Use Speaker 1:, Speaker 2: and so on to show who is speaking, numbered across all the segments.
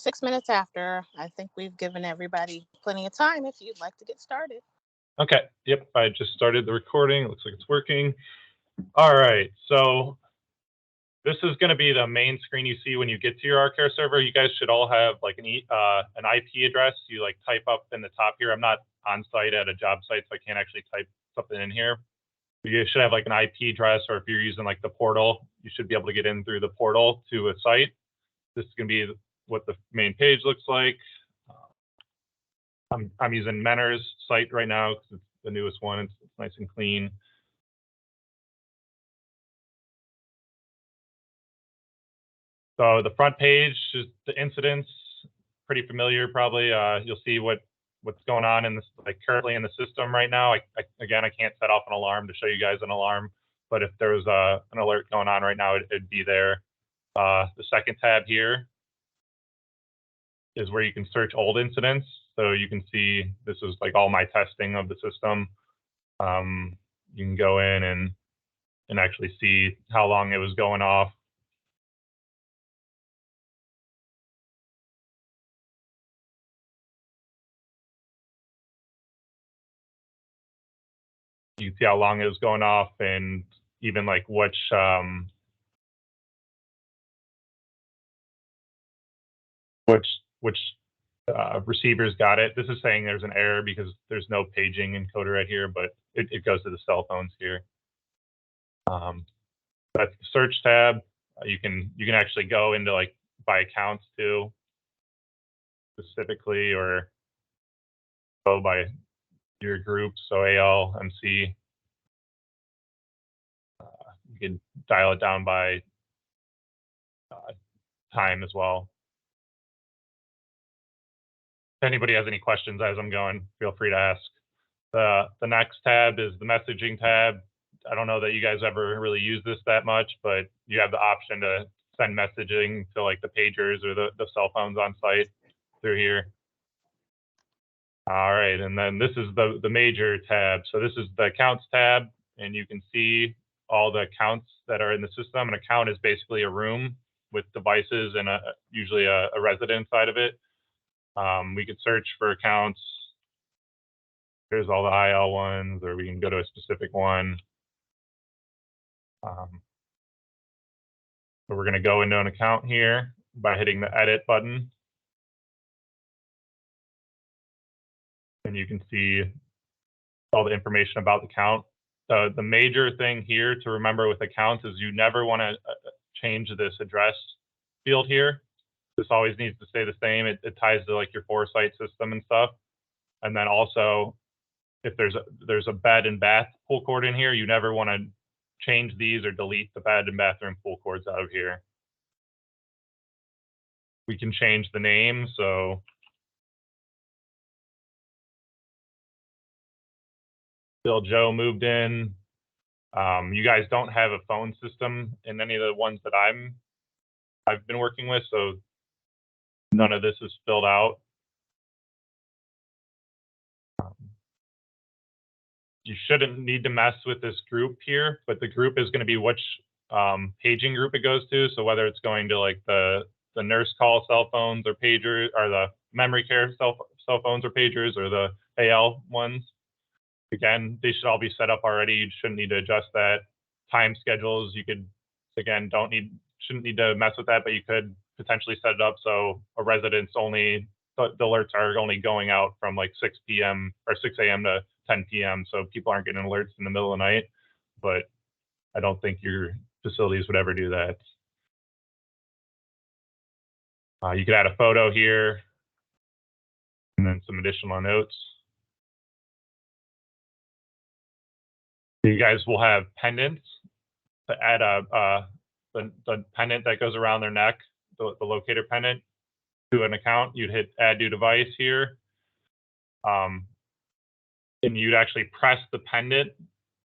Speaker 1: 6 minutes after. I think we've given everybody plenty of time if you'd like to get started.
Speaker 2: Okay. Yep. I just started the recording. It looks like it's working. All right. So this is going to be the main screen you see when you get to your RCare server. You guys should all have like an IP address. You like type up in the top here. I'm not on site at a job site, so I can't actually type something in here. You should have like an IP address, or if you're using like the portal, you should be able to get in through the portal to a site. This is going to be what the main page looks like. I'm using Mentor's site right now because it's the newest one. It's nice and clean. So the front page is the incidents, pretty familiar probably. You'll see what's going on in this, like currently in the system right now. Again, I can't set off an alarm to show you guys an alarm, but if there was an alert going on right now, it'd be there. The second tab here is where you can search old incidents. So you can see this is like all my testing of the system. You can go in and actually see how long it was going off. You can see how long it was going off, and even like which receivers got it. This is saying there's an error because there's no paging encoder right here, but it goes to the cell phones here. That's the search tab. You can actually go into like by accounts too, specifically, or go by your group. So AL, MC. You can dial it down by time as well. If anybody has any questions as I'm going, feel free to ask. The next tab is the messaging tab. I don't know that you guys ever really use this that much, but you have the option to send messaging to like the pagers or the cell phones on site through here. All right, and then this is the major tab. So this is the accounts tab, and you can see all the accounts that are in the system. An account is basically a room with devices and usually a resident inside of it. We could search for accounts. Here's all the IL ones, or we can go to a specific one. So we're going to go into an account here by hitting the edit button. And you can see all the information about the account. The major thing here to remember with accounts is you never want to change this address field here. This always needs to stay the same. It ties to like your foresight system and stuff. And then also, if there's a bed and bath pull cord in here, you never want to change these or delete the bed and bathroom pull cords out of here. We can change the name. So Bill Joe moved in. You guys don't have a phone system in any of the ones that I've been working with, so none of this is filled out. You shouldn't need to mess with this group here, but the group is going to be which paging group it goes to. So whether it's going to like the nurse call cell phones or pagers, or the memory care cell phones or pagers, or the AL ones. Again, they should all be set up already. You shouldn't need to adjust that. Time schedules, you could, again, shouldn't need to mess with that, but you could potentially set it up so a resident's only, the alerts are only going out from like 6 p.m. or 6 a.m. to 10 p.m. So people aren't getting alerts in the middle of the night, but I don't think your facilities would ever do that. You could add a photo here and then some additional notes. You guys will have pendants to add the pendant that goes around their neck, the locator pendant, to an account. You'd hit add new device here. And you'd actually press the pendant.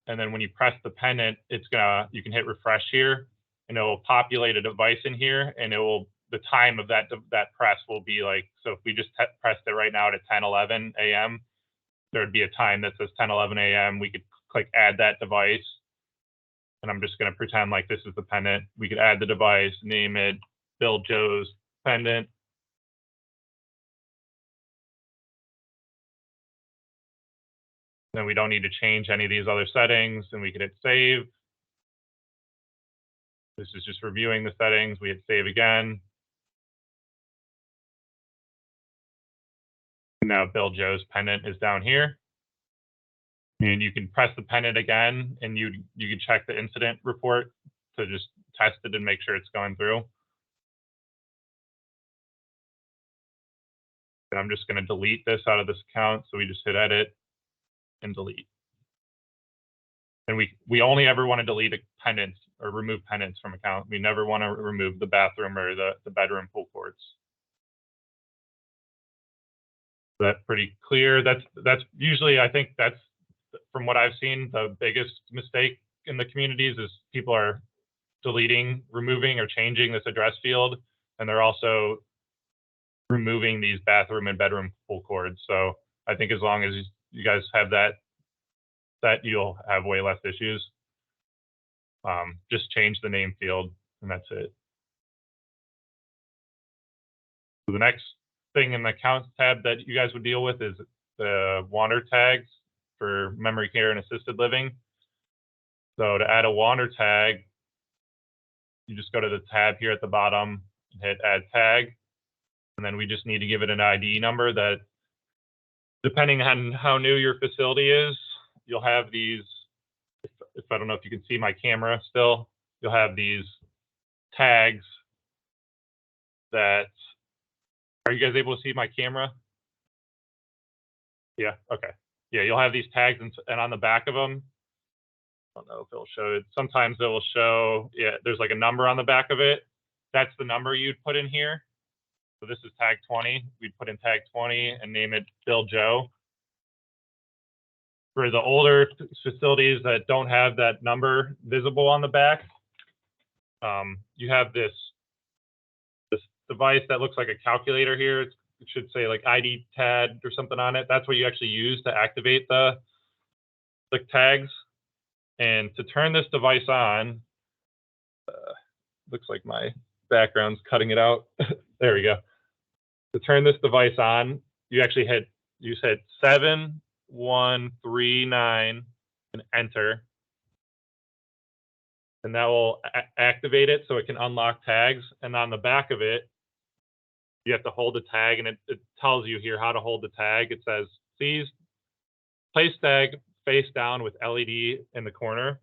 Speaker 2: And then when you press the pendant, you can hit refresh here, and it will populate a device in here, and the time of that press will be like, so if we just pressed it right now at 10:11 a.m., there'd be a time that says 10:11 a.m. We could click add that device, and I'm just going to pretend like this is the pendant. We could add the device, name it Bill Joe's pendant, Then we don't need to change any of these other settings, and we can hit save. This is just reviewing the settings. We hit save again. Now Bill Joe's pendant is down here. And you can press the pendant again, and you can check the incident report to just test it and make sure it's going through. And I'm just going to delete this out of this account. So we just hit edit and delete. And we only ever want to delete a pendants or remove pendants from account. We never want to remove the bathroom or the bedroom pool cords. That's pretty clear. That's usually, I think that's, from what I've seen, the biggest mistake in the communities is people are deleting, removing, or changing this address field, and they're also removing these bathroom and bedroom pull cords. So I think as long as you guys have that, you'll have way less issues. Just change the name field, and that's it. So the next thing in the accounts tab that you guys would deal with is the wander tags for memory care and assisted living. So to add a wander tag, you just go to the tab here at the bottom and hit add tag. And then we just need to give it an ID number that, depending on how new your facility is, you'll have these, if I don't know if you can see my camera still, you'll have these tags that, are you guys able to see my camera? Yeah, okay. Yeah, you'll have these tags, and on the back of them, I don't know if it'll show it. Sometimes it will show, yeah, there's like a number on the back of it. That's the number you'd put in here. So this is tag 20. We'd put in tag 20 and name it Bill Joe. For the older facilities that don't have that number visible on the back, you have this device that looks like a calculator here. It should say like ID tag or something on it. That's what you actually use to activate the tags. And to turn this device on, looks like my background's cutting it out. There we go. To turn this device on, you actually hit 7139 and enter. And that will activate it so it can unlock tags. And on the back of it, you have to hold the tag, and it tells you here how to hold the tag. It says, please place tag face down with LED in the corner.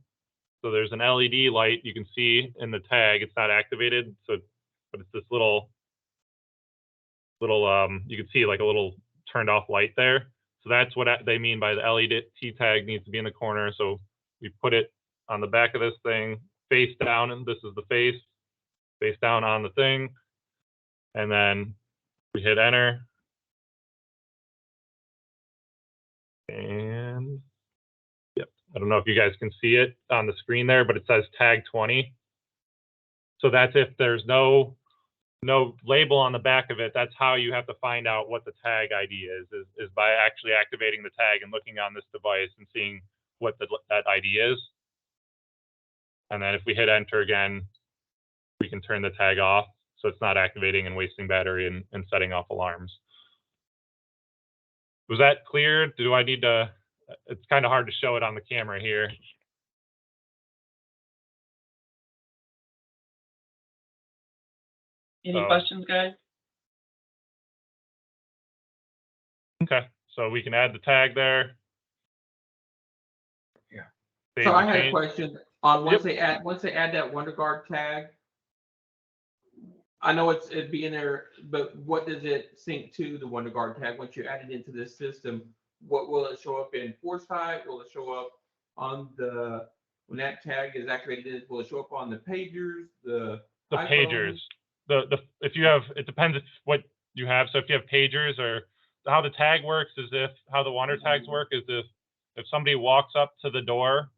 Speaker 2: So there's an LED light you can see in the tag. It's not activated, so but it's this little you can see like a little turned off light there. So that's what they mean by the LED tag needs to be in the corner. So we put it on the back of this thing, face down, and this is the face down on the thing. And then we hit enter. And yep, I don't know if you guys can see it on the screen there, but it says tag 20. So that's if there's no label on the back of it. That's how you have to find out what the tag ID is by actually activating the tag and looking on this device and seeing what that ID is. And then if we hit enter again, we can turn the tag off, so it's not activating and wasting battery and setting off alarms. Was that clear? Do I need to, it's kind of hard to show it on the camera here.
Speaker 3: Any questions, guys?
Speaker 2: Okay, so we can add the tag there.
Speaker 3: Yeah.
Speaker 2: Save
Speaker 3: So I
Speaker 2: the
Speaker 3: had a
Speaker 2: change.
Speaker 3: question on once
Speaker 2: Yep.
Speaker 3: they add that WonderGuard tag. I know it'd be in there, but what does it sync to the WonderGuard tag once you add it into this system? What will it show up in Foresight? Will it show up on the, when that tag is activated? Will it show up on the pagers, the
Speaker 2: pagers? If you have, it depends what you have. So if you have pagers, or how the tag works is how the wander tags work is if somebody walks up to the door,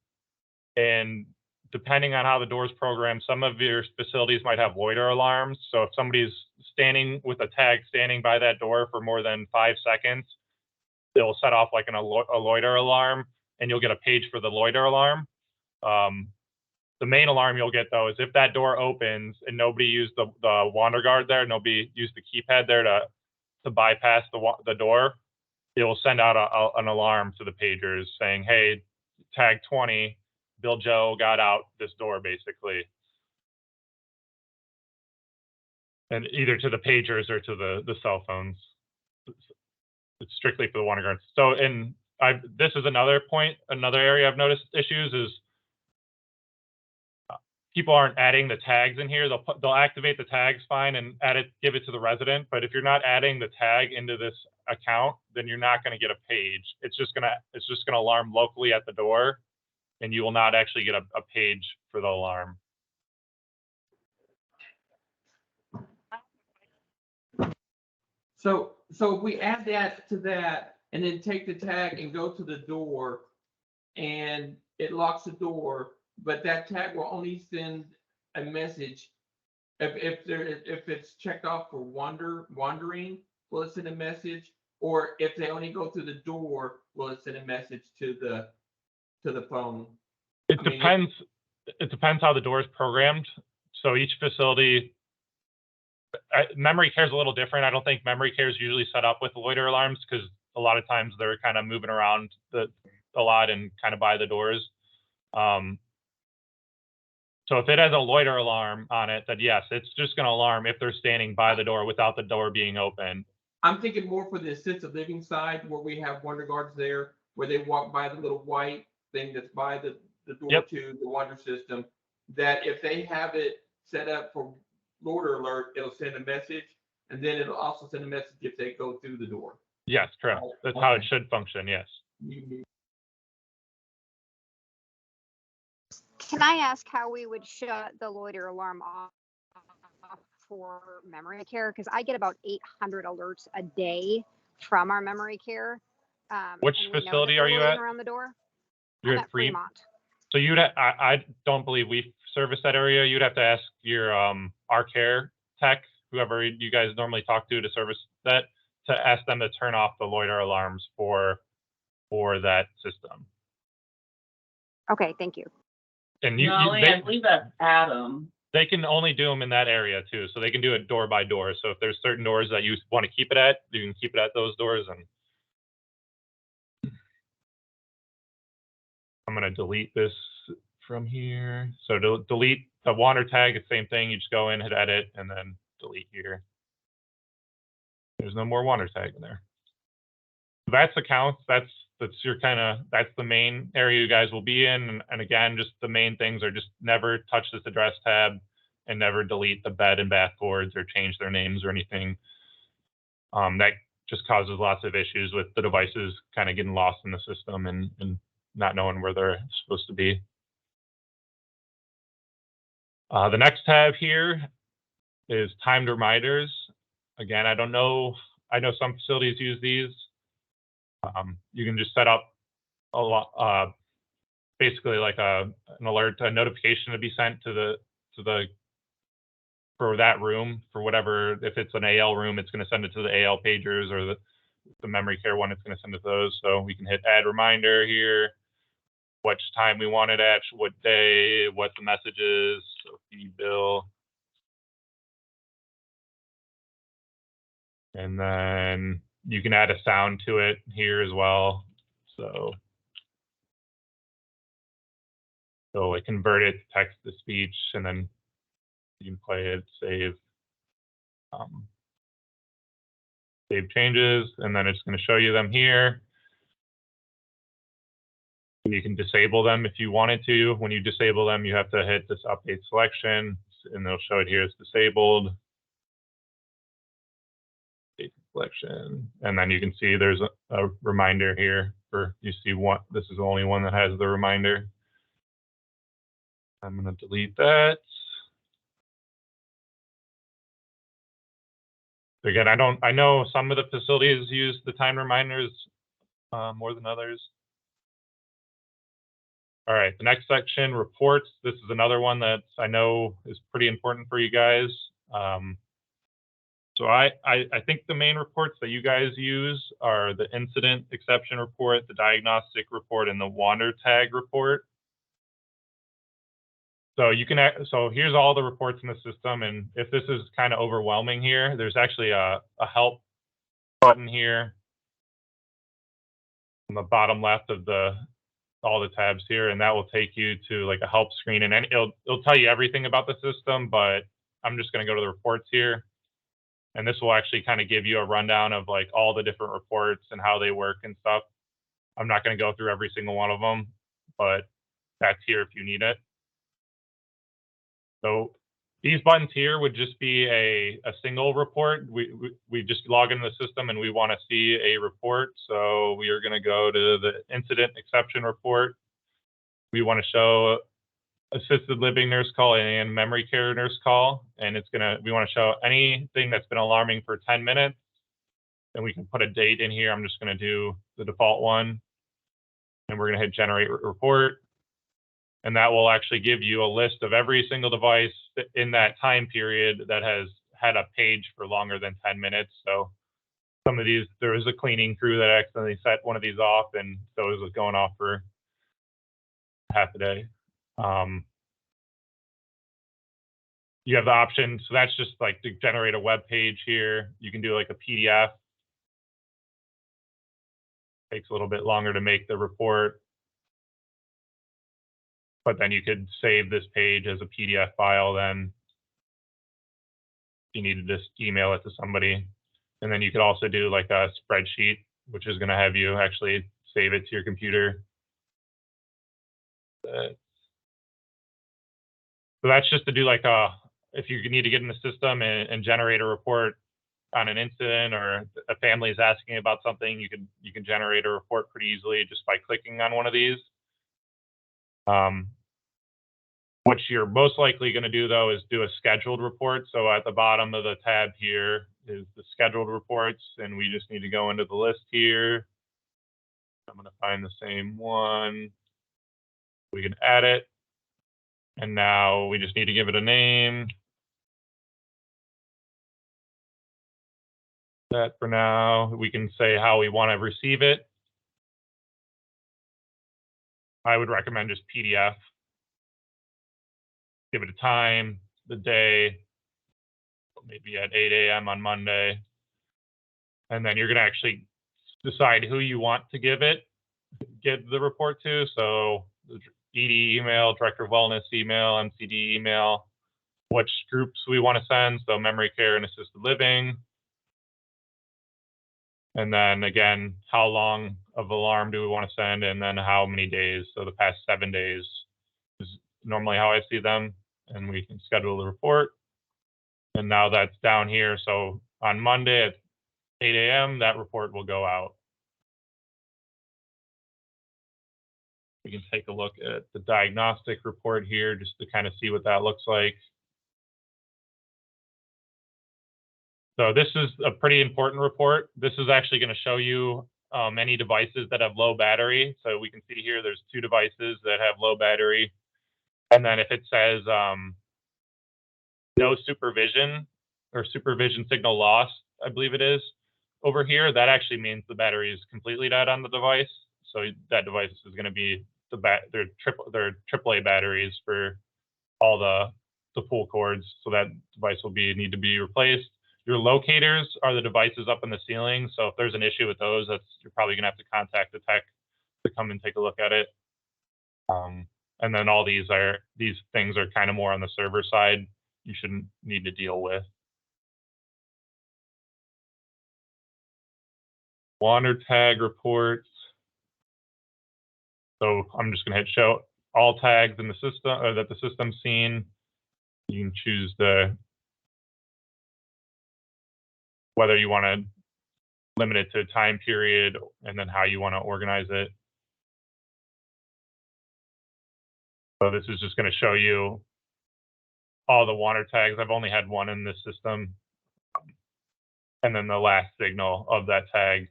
Speaker 2: and depending on how the door is programmed, some of your facilities might have loiter alarms. So if somebody's standing with a tag standing by that door for more than 5 seconds, it'll set off like a loiter alarm, and you'll get a page for the loiter alarm. The main alarm you'll get, though, is if that door opens and nobody used the WonderGuard there, nobody used the keypad there to bypass the door, it will send out an alarm to the pagers saying, hey, tag 20, Bill Joe got out this door, basically. And either to the pagers or to the cell phones. It's strictly for the water guards. So, this is another point, another area I've noticed issues is people aren't adding the tags in here. They'll activate the tags fine and give it to the resident. But if you're not adding the tag into this account, then you're not going to get a page. It's just gonna alarm locally at the door, and you will not actually get a page for the alarm.
Speaker 3: So if we add that to that and then take the tag and go to the door and it locks the door, but that tag will only send a message if it's checked off for wandering, will it send a message? Or if they only go through the door, will it send a message to the phone?
Speaker 2: It depends how the door is programmed. So each facility, memory care is a little different. I don't think memory care is usually set up with loiter alarms because a lot of times they're kind of moving around a lot and kind of by the doors. So if it has a loiter alarm on it, then yes, it's just going to alarm if they're standing by the door without the door being open.
Speaker 3: I'm thinking more for the assisted living side where we have wander guards there, where they walk by the little white thing that's by the door
Speaker 2: Yep.
Speaker 3: to the water system, that if they have it set up for loiter alert, it'll send a message, and then it'll also send a message if they go through the door.
Speaker 2: Yes, correct. That's how it should function, yes.
Speaker 4: Can I ask how we would shut the loiter alarm off for memory care? Because I get about 800 alerts a day from our memory care.
Speaker 2: Which facility are you at?
Speaker 4: Around the door.
Speaker 2: You're
Speaker 4: I'm at Fremont.
Speaker 2: So I don't believe we service that area. You'd have to ask your RCare tech, whoever you guys normally talk to service that, to ask them to turn off the loiter alarms for that system.
Speaker 4: Okay, thank you.
Speaker 2: And
Speaker 5: I believe that's Adam.
Speaker 2: They can only do them in that area too, so they can do it door by door. So if there's certain doors that you want to keep it at, you can keep it at those doors. And I'm gonna delete this from here. So to delete the wander tag, it's the same thing. You just go in, hit edit, and then delete here. There's no more wander tag in there. That's accounts. That's the main area you guys will be in. And again, just the main things are just never touch this address tab and never delete the bed and bath boards or change their names or anything. That just causes lots of issues with the devices kind of getting lost in the system and not knowing where they're supposed to be. The next tab here is timed reminders. Again, I don't know. I know some facilities use these. You can just set up a lot, basically like an alert, a notification to be sent to for that room, for whatever. If it's an AL room, it's going to send it to the AL pagers, or the memory care one, it's going to send it to those. So we can hit add reminder here, which time we want it at, what day, what the message is, Sophie, Bill. And then you can add a sound to it here as well. So like convert it to text to speech, and then you can play it, save changes, and then it's going to show you them here. And you can disable them if you wanted to. When you disable them, you have to hit this update selection, and they'll show it here as disabled. Selection, and then you can see there's a reminder here for, you see one, this is the only one that has the reminder. I'm going to delete that. Again, I know some of the facilities use the time reminders more than others. All right, the next section, reports. This is another one that I know is pretty important for you guys. So I think the main reports that you guys use are the incident exception report, the diagnostic report, and the wander tag report. So so here's all the reports in the system, and if this is kind of overwhelming here, there's actually a help button here. on the bottom left of all the tabs here, and that will take you to like a help screen, and then it'll tell you everything about the system, but I'm just going to go to the reports here, and this will actually kind of give you a rundown of like all the different reports and how they work and stuff. I'm not going to go through every single one of them, but that's here if you need it. So these buttons here would just be a single report. We just log into the system and we want to see a report. So we are going to go to the incident exception report. We want to show assisted living nurse call and memory care nurse call. And we want to show anything that's been alarming for 10 minutes. And we can put a date in here. I'm just going to do the default one. And we're going to hit generate report. And that will actually give you a list of every single device in that time period that has had a page for longer than 10 minutes. So some of these, there was a cleaning crew that accidentally set one of these off, and so it was going off for half a day. You have the option, so that's just like to generate a web page here. You can do like a PDF. Takes a little bit longer to make the report, but then you could save this page as a PDF file then. You need to just email it to somebody. And then you could also do like a spreadsheet, which is going to have you actually save it to your computer. So that's just to do like if you need to get in the system and generate a report on an incident, or a family is asking about something, you can generate a report pretty easily just by clicking on one of these. What you're most likely going to do, though, is do a scheduled report. So at the bottom of the tab here is the scheduled reports, and we just need to go into the list here. I'm going to find the same one. We can add it. And now we just need to give it a name. That for now, we can say how we want to receive it. I would recommend just PDF. Give it a time, the day, maybe at 8 a.m. on Monday. And then you're going to actually decide who you want to give the report to. So the ED email, Director of Wellness email, MCD email, which groups we want to send. So memory care and assisted living. And then again, how long of alarm do we want to send? And then how many days? So the past 7 days is normally how I see them. And we can schedule the report. And now that's down here. So on Monday at 8 a.m., that report will go out. We can take a look at the diagnostic report here just to kind of see what that looks like. So this is a pretty important report. This is actually going to show you any devices that have low battery. So we can see here there's 2 devices that have low battery. And then if it says no supervision or supervision signal loss, I believe it is, over here, that actually means the battery is completely dead on the device. So that device is going to be their AAA batteries for all the pull cords. So that device will need to be replaced. Your locators are the devices up in the ceiling. So if there's an issue with those, you're probably going to have to contact the tech to come and take a look at it. And then all these things are kind of more on the server side. You shouldn't need to deal with. Wander tag reports. So I'm just going to hit show all tags in the system, or that the system's seen. You can choose whether you want to limit it to a time period and then how you want to organize it. So this is just going to show you all the wander tags. I've only had one in this system. And then the last signal of that tag.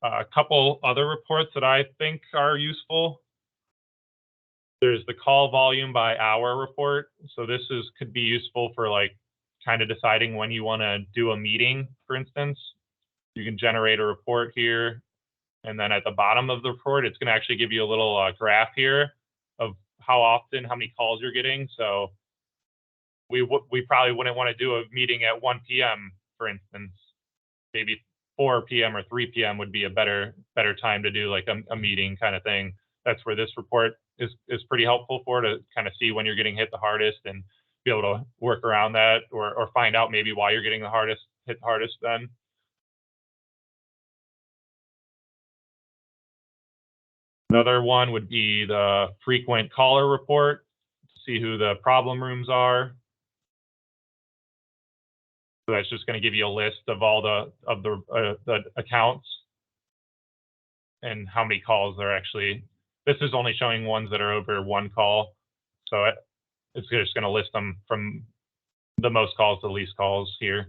Speaker 2: A couple other reports that I think are useful. There's the call volume by hour report. So this could be useful for like kind of deciding when you want to do a meeting, for instance. You can generate a report here. And then at the bottom of the report, it's going to actually give you a little graph here of how often, how many calls you're getting. So we probably wouldn't want to do a meeting at 1 p.m., for instance. Maybe 4 p.m. or 3 p.m. would be a better time to do like a meeting kind of thing. That's where this report is pretty helpful for, to kind of see when you're getting hit the hardest and be able to work around that, or find out maybe why you're getting hit the hardest then. Another one would be the frequent caller report, to see who the problem rooms are. So that's just going to give you a list of all the accounts and how many calls they're actually. This is only showing ones that are over 1 call, so it's just going to list them from the most calls to the least calls here.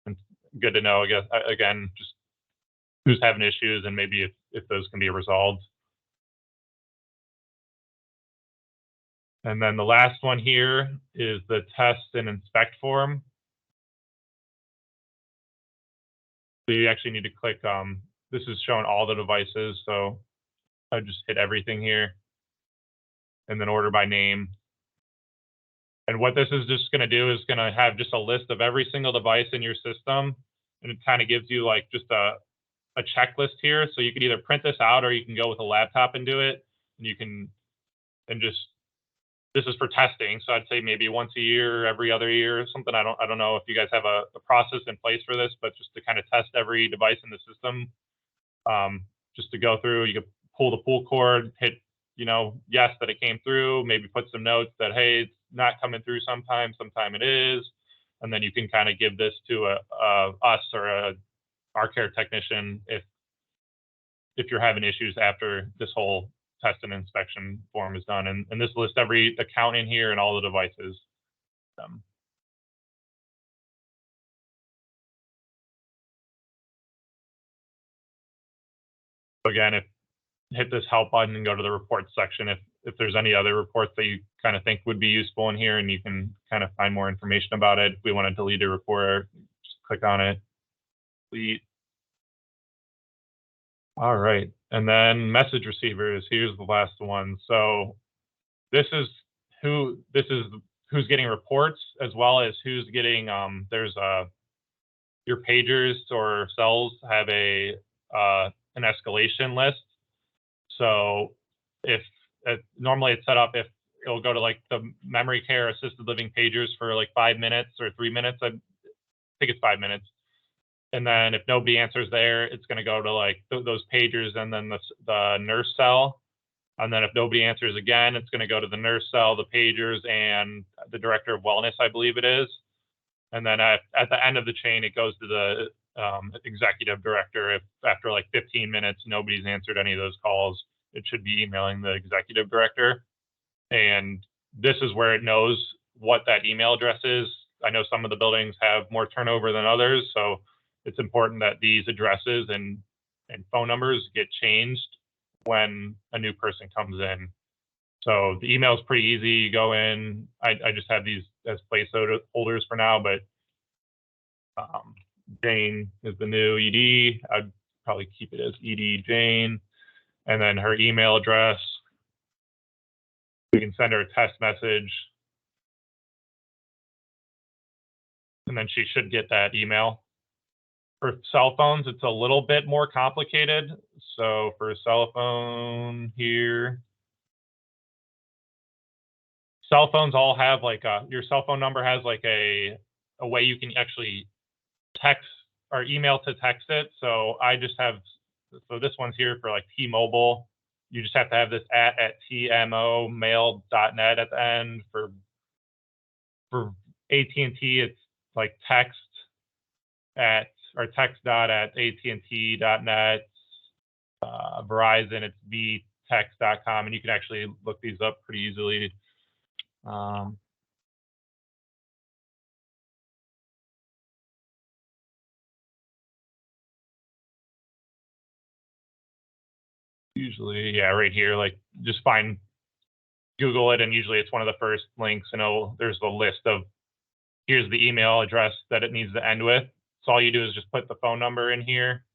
Speaker 2: And good to know, I guess, again, just who's having issues and maybe if those can be resolved. And then the last one here is the test and inspect form. So you actually need to click, this is showing all the devices, so I just hit everything here and then order by name. And what this is just going to do is going to have just a list of every single device in your system, and it kind of gives you like just a checklist here. So you could either print this out or you can go with a laptop and do it. And you can, and just, this is for testing. So I'd say maybe once a year, every other year or something. I don't know if you guys have a process in place for this, but just to kind of test every device in the system, just to go through, you could pull the pull cord, hit, yes, that it came through, maybe put some notes that, hey, it's not coming through sometime it is. And then you can kind of give this to us or a RCare technician if you're having issues after this whole test and inspection form is done. And this lists every account in here and all the devices. Again, hit this help button and go to the reports section if there's any other reports that you kind of think would be useful in here, and you can kind of find more information about it. If we want to delete a report, just click on it, delete. All right, and then message receivers. Here's the last one. So this is who's getting reports, as well as who's getting. There's your pagers or cells have an escalation list. So if normally it's set up, if it'll go to like the memory care assisted living pagers for like 5 minutes or 3 minutes. I think it's 5 minutes. And then if nobody answers there, it's going to go to like those pagers and then the nurse cell. And then if nobody answers again, it's going to go to the nurse cell, the pagers, and the director of wellness, I believe it is. And then at the end of the chain, it goes to the executive director. If after like 15 minutes, nobody's answered any of those calls, it should be emailing the executive director. And this is where it knows what that email address is. I know some of the buildings have more turnover than others, so it's important that these addresses and phone numbers get changed when a new person comes in. So the email is pretty easy. You go in. I just have these as placeholders for now, but Jane is the new ED. I'd probably keep it as ED Jane, and then her email address. We can send her a test message, and then she should get that email. For cell phones, it's a little bit more complicated. So for a cell phone here, cell phones all have like your cell phone number has like a way you can actually text or email to text it. So I just have, so this one's here for like T-Mobile. You just have to have this at tmomail.net at the end. For AT&T, it's like text at, or text.at-and-t.net. Verizon, it's vtext.com, and you can actually look these up pretty easily. Usually, yeah, right here, like just Google it, and usually it's one of the first links, and there's the list of, here's the email address that it needs to end with. So all you do is just put the phone number in here.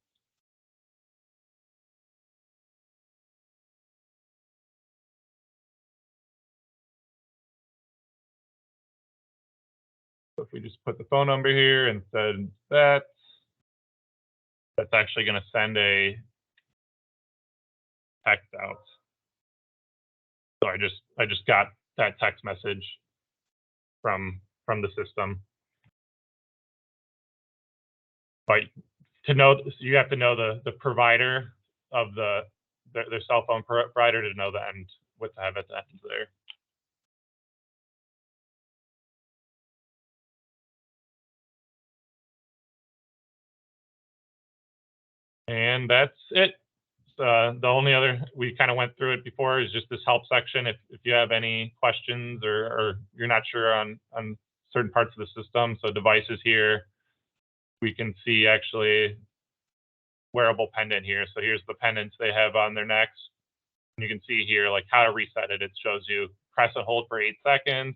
Speaker 2: So if we just put the phone number here and said that, that's actually going to send a text out. So I just got that text message from the system. But to know, you have to know the provider of their cell phone provider to know the end, what to have at the end there. And that's it. The only other, we kind of went through it before, is just this help section. If you have any questions or you're not sure on certain parts of the system, so devices here, we can see actually wearable pendant here. So here's the pendants they have on their necks. And you can see here like how to reset it. It shows you press and hold for 8 seconds.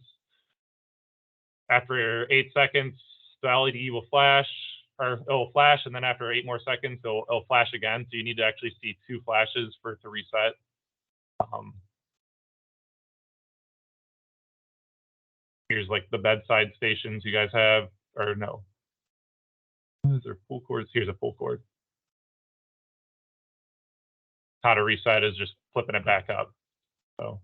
Speaker 2: After 8 seconds, the LED will flash, or it'll flash, and then after 8 more seconds, it'll flash again. So you need to actually see 2 flashes for it to reset. Here's like the bedside stations you guys have, or no. Is there pull cords? Here's a pull cord. How to reset is just flipping it back up. So.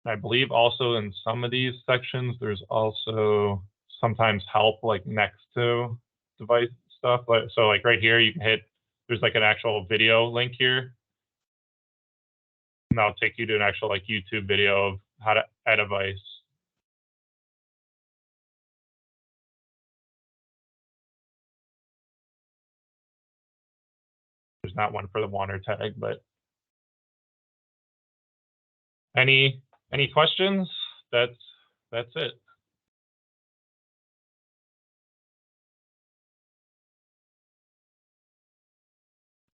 Speaker 2: I believe also in some of these sections, there's also sometimes help like next to device stuff. So like right here, you can hit, there's like an actual video link here. And that'll take you to an actual like YouTube video of how to add a device. There's not one for the wander tag, but any questions? That's it.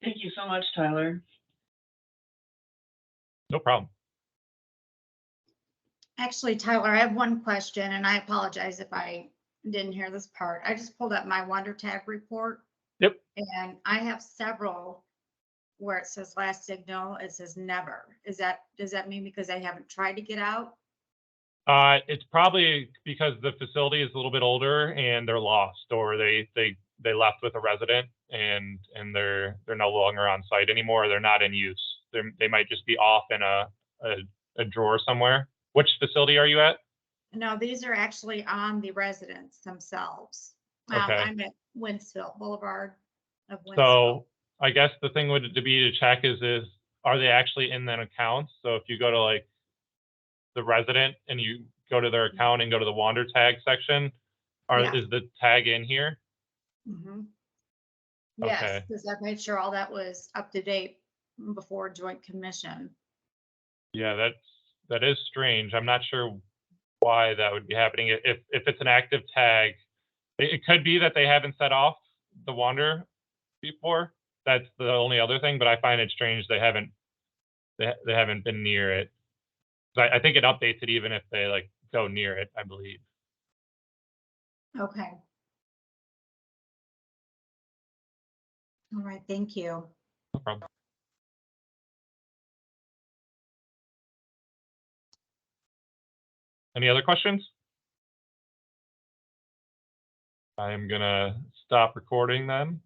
Speaker 5: Thank you so much, Tyler.
Speaker 2: No problem.
Speaker 6: Actually, Tyler, I have one question, and I apologize if I didn't hear this part. I just pulled up my Wonder Tag report.
Speaker 2: Yep.
Speaker 6: And I have several where it says last signal, it says never. Does that mean because I haven't tried to get out?
Speaker 2: It's probably because the facility is a little bit older and they're lost, or they left with a resident and they're no longer on site anymore. They're not in use. They might just be off in a drawer somewhere. Which facility are you at?
Speaker 6: No, these are actually on the residents themselves.
Speaker 2: Okay.
Speaker 6: I'm at Winsfield Boulevard of Winsfield.
Speaker 2: So I guess the thing would be to check is are they actually in that account? So if you go to like the resident and you go to their account and go to the wander tag section, is the tag in here?
Speaker 6: Mm-hmm. Yes,
Speaker 2: Okay.
Speaker 6: because I made sure all that was up to date before joint commission.
Speaker 2: Yeah, that is strange. I'm not sure why that would be happening. If it's an active tag, it could be that they haven't set off the wander before. That's the only other thing, but I find it strange they haven't been near it. I think it updates it even if they like go near it, I believe.
Speaker 6: Okay. All right, thank you.
Speaker 2: No problem. Any other questions? I am gonna stop recording then.